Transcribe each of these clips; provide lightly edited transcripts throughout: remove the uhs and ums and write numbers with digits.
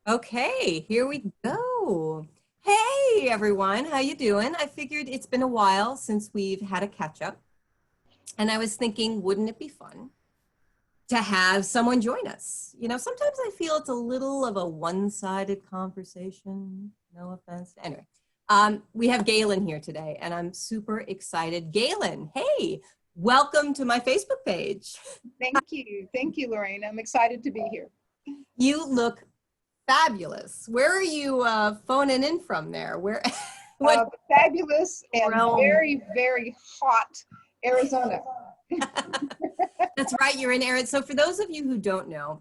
Okay, here we go. Hey everyone, how you doing? I figured it's been a while since we've had a catch up, and I was thinking, wouldn't it be fun to have someone join us? Sometimes I feel it's a little of a one-sided conversation. No offense. Anyway, we have Gailynn here today, and I'm super excited. Gailynn, hey, welcome to my Facebook page. Thank you. Thank you, Lorraine. I'm excited to be here. You look fabulous. Where are you phoning in from there? Where, what Fabulous and realm? very, very hot Arizona. That's right, you're in Arizona. So for those of you who don't know,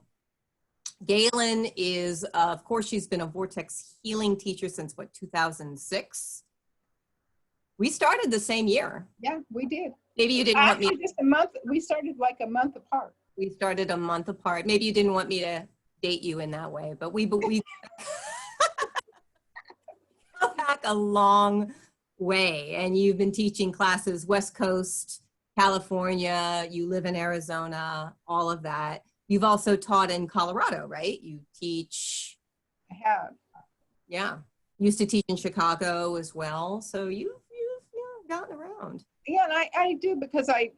Gailynn is, of course, she's been a Vortex healing teacher since what, 2006? We started the same year. Yeah, we did. Maybe you didn't want me. Actually, just a month. We started like a month apart. We started a month apart. Maybe you didn't want me to date you in that way, but we go back a long way. And you've been teaching classes West Coast, California, you live in Arizona, all of that. You've also taught in Colorado, right? You teach. I have. Yeah. Used to teach in Chicago as well. So you've gotten around. Yeah, and I do because I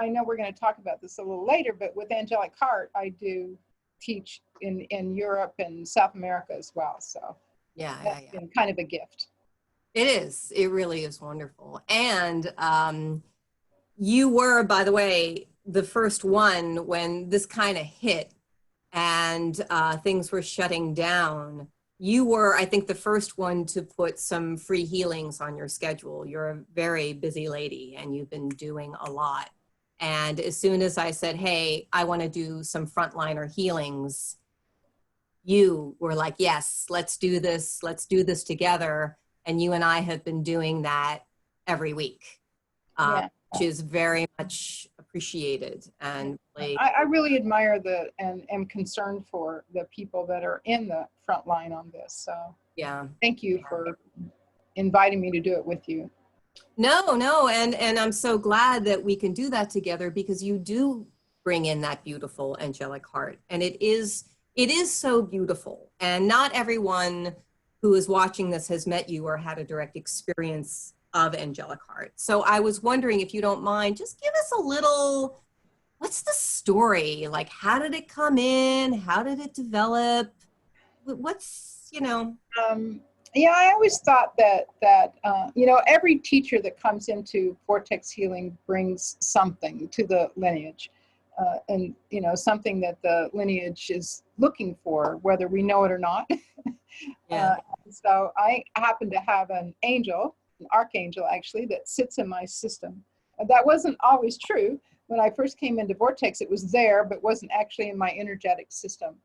know we're going to talk about this a little later, but with Angelic Heart, I do teach in Europe and South America as well. So Yeah. been kind of a gift. It is. It really is wonderful. And you were, by the way, the first one when this kind of hit and things were shutting down. You were, I think, the first one to put some free healings on your schedule. You're a very busy lady and you've been doing a lot. And as soon as I said, hey, I want to do some frontliner healings, you were like, yes, let's do this. Let's do this together. And you and I have been doing that every week, Yeah. which is very much appreciated. And really, I really admire and am concerned for the people that are in the front line on this. So yeah. thank you for inviting me to do it with you. No. And I'm so glad that we can do that together because you do bring in that beautiful angelic heart. And it is so beautiful. And not everyone who is watching this has met you or had a direct experience of angelic heart. So I was wondering if you don't mind, just give us a little, what's the story? Like, how did it come in? How did it develop? What's, Yeah, I always thought that every teacher that comes into Vortex healing brings something to the lineage, and something that the lineage is looking for, whether we know it or not. Yeah. So I happen to have an archangel actually, that sits in my system. That wasn't always true. When I first came into Vortex, it was there, but wasn't actually in my energetic system.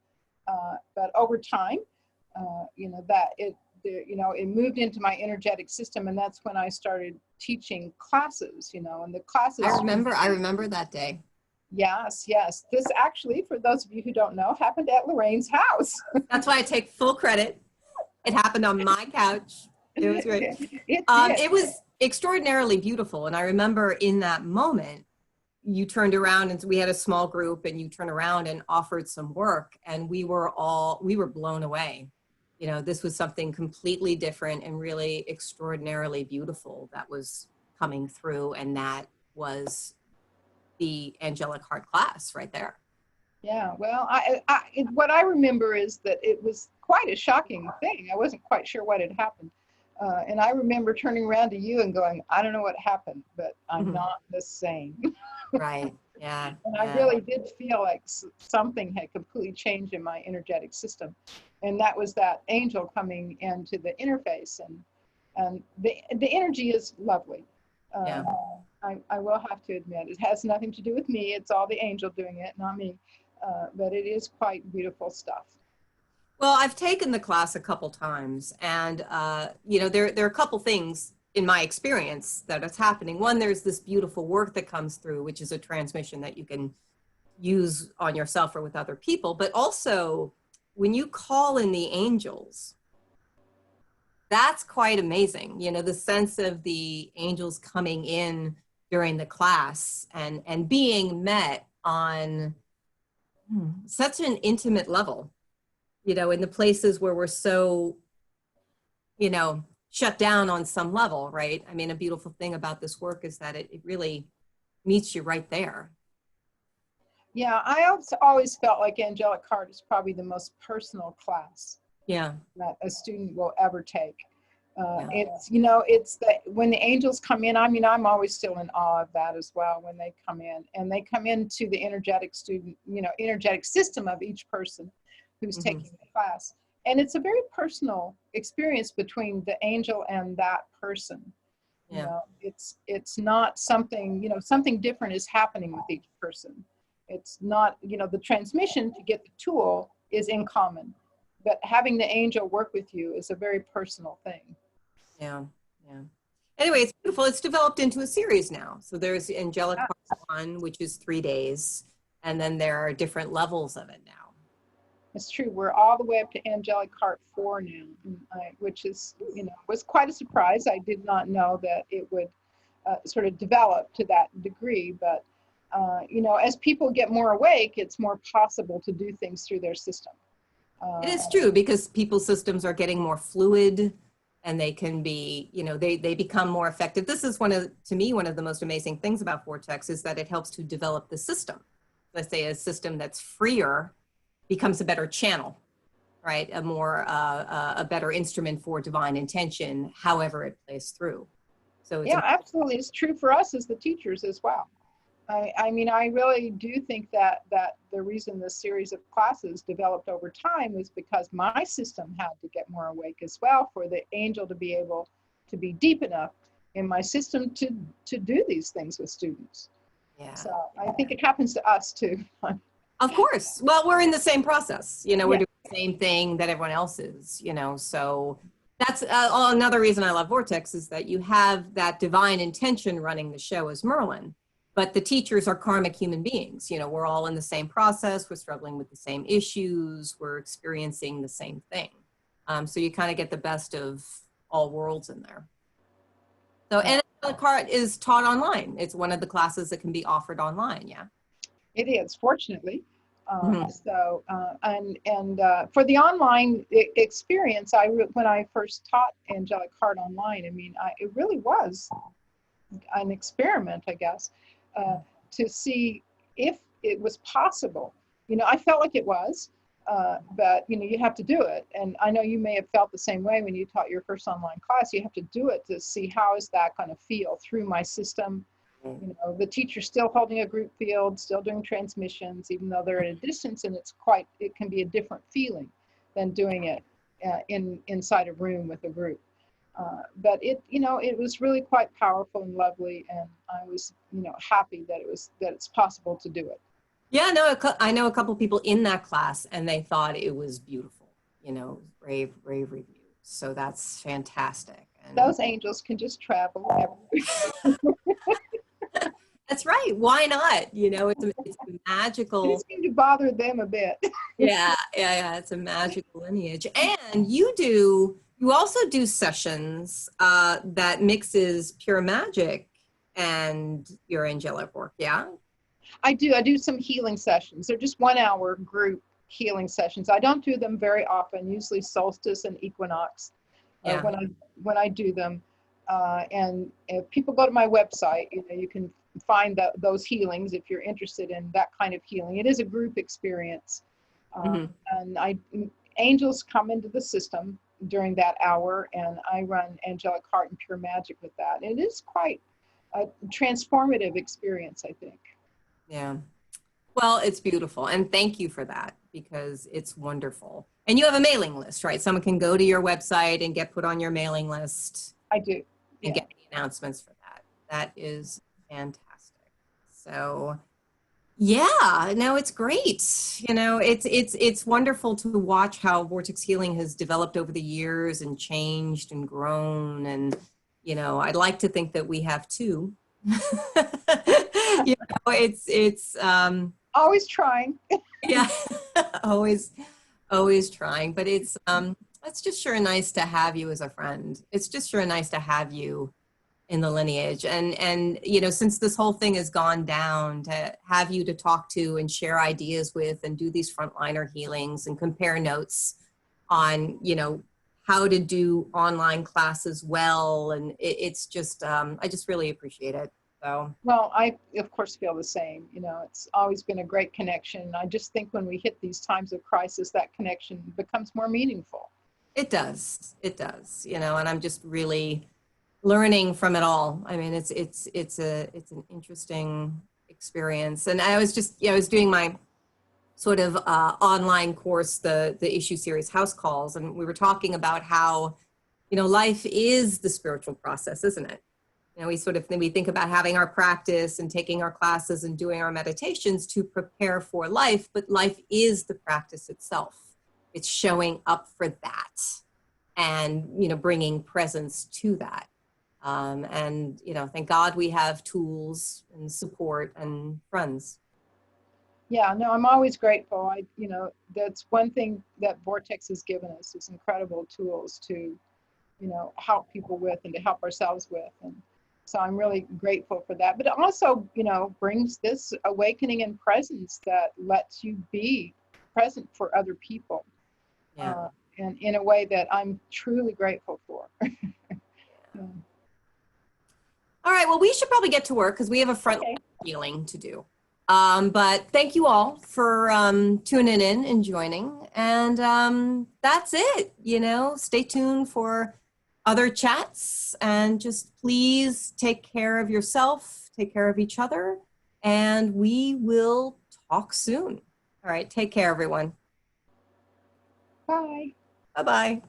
But over time, it moved into my energetic system, and that's when I started teaching classes. And the classes. I remember that day. Yes. This actually, for those of you who don't know, happened at Lorraine's house. That's why I take full credit. It happened on my couch. It was great. It was extraordinarily beautiful. And I remember in that moment, you turned around and we had a small group and you turned around and offered some work and we were blown away. This was something completely different and really extraordinarily beautiful that was coming through. And that was the Angelic Heart class right there. Yeah, well, what I remember is that it was quite a shocking thing. I wasn't quite sure what had happened. And I remember turning around to you and going, I don't know what happened, but I'm not the same. Right, yeah. And I really did feel like something had completely changed in my energetic system. And that was that angel coming into the interface. And the energy is lovely. Yeah. I will have to admit, it has nothing to do with me. It's all the angel doing it, not me. But it is quite beautiful stuff. Well, I've taken the class a couple times, and there are a couple things in my experience that is happening. One, there's this beautiful work that comes through, which is a transmission that you can use on yourself or with other people. But also, when you call in the angels, that's quite amazing. The sense of the angels coming in during the class and being met on such an intimate level. you know, in the places where we're so, you know, shut down on some level, right? I mean, a beautiful thing about this work is that it really meets you right there. Yeah, I also always felt like Angelic Heart is probably the most personal class Yeah. that a student will ever take. Yeah. It's, you know, it's that when the angels come in, I mean, I'm always still in awe of that as well when they come in, and they come into the energetic student, you know, energetic system of each person who's Mm-hmm. taking the class. And it's a very personal experience between the angel and that person. You Yeah. know, it's not something, you know, something different is happening with each person. It's not, you know, the transmission to get the tool is in common, but having the angel work with you is a very personal thing. Yeah. Yeah. Anyway, it's beautiful. It's developed into a series now. So there's Angelic Yeah, Heart 1, which is 3 days, and then there are different levels of it now. it's true. We're all the way up to Angelic Heart 4 now, which is, you know, was quite a surprise. I did not know that it would sort of develop to that degree, but you know, as people get more awake, it's more possible to do things through their system. It is true because people's systems are getting more fluid and they can be, you know, they become more effective. This is to me, one of the most amazing things about Vortex is that it helps to develop the system. Let's say a system that's freer becomes a better channel, right? A better instrument for divine intention, however it plays through. So it's Yeah, absolutely. It's true for us as the teachers as well. I mean, I really do think that the reason this series of classes developed over time was because my system had to get more awake as well for the angel to be able to be deep enough in my system to do these things with students. yeah. So I think it happens to us too. Of course. Well, we're in the same process. You know, we're Yeah. doing the same thing that everyone else is, you know, so that's another reason I love Vortex is that you have that divine intention running the show as Merlin, but the teachers are karmic human beings. You know, we're all in the same process. We're struggling with the same issues. We're experiencing the same thing. So you kind of get the best of all worlds in there. So, and Angelic Heart is taught online. It's one of the classes that can be offered online. Yeah. It is, fortunately. Mhm. So, and for the online experience, when I first taught Angelic Heart online, I mean, it really was an experiment, I guess, to see if it was possible. You know, I felt like it was, but you know, you have to do it. And I know you may have felt the same way when you taught your first online class. You have to do it to see how is that going to feel through my system. You know, the teacher's still holding a group field, still doing transmissions, even though they're at a distance, and it can be a different feeling than doing it inside a room with a group. But you know, it was really quite powerful and lovely, and I was, you know, happy that it's possible to do it. Yeah, no, I know a couple people in that class and they thought it was beautiful, you know, rave reviews. So that's fantastic. And Those angels can just travel everywhere. that's right. Why not? You know, it's a It magical, seemed to bother them a bit. yeah. It's a magical lineage. And you also do sessions that mixes pure magic and your angelic work. Yeah. I do some healing sessions. They're just 1 hour group healing sessions. I don't do them very often, usually solstice and equinox Yeah. when I do them. And if people go to my website, you know, you can find those healings if you're interested in that kind of healing. It is a group experience. Mm-hmm. And angels come into the system during that hour, and I run Angelic Heart and Pure Magic with that. And it is quite a transformative experience, I think. Yeah. Well, it's beautiful. And thank you for that because it's wonderful. And you have a mailing list, right? Someone can go to your website and get put on your mailing list I do. and Yeah. get the announcements for that. That is fantastic. So, yeah, no, it's great. You know, it's wonderful to watch how Vortex Healing has developed over the years and changed and grown. And, you know, I'd like to think that we have too. You know, it's Always trying. yeah, always, always trying. But it's just sure nice to have you as a friend. It's just sure nice to have you in the lineage. And you know, since this whole thing has gone down, to have you to talk to and share ideas with and do these frontliner healings and compare notes on, you know, how to do online classes well. And it's just, I just really appreciate it. So. Well, I, of course, feel the same. You know, it's always been a great connection. I just think when we hit these times of crisis, that connection becomes more meaningful. It does. It does. You know, and I'm just really learning from it all. I mean, it's an interesting experience. And I was just, I was doing my sort of online course, the issue series House Calls, and we were talking about how, you know, life is the spiritual process, isn't it? You know, we think about having our practice and taking our classes and doing our meditations to prepare for life, but life is the practice itself. It's showing up for that and, you know, bringing presence to that. And, you know, thank God we have tools and support and friends. Yeah, no, I'm always grateful. You know, that's one thing that Vortex has given us is incredible tools to, you know, help people with and to help ourselves with. And so I'm really grateful for that. But it also, you know, brings this awakening and presence that lets you be present for other people. Yeah. And in a way that I'm truly grateful for. Yeah. All right. Well, we should probably get to work because we have a front Okay. healing to do. But thank you all for tuning in and joining. And that's it. You know, stay tuned for other chats and just please take care of yourself, take care of each other, and we will talk soon. All right. Take care, everyone. Bye. Bye-bye.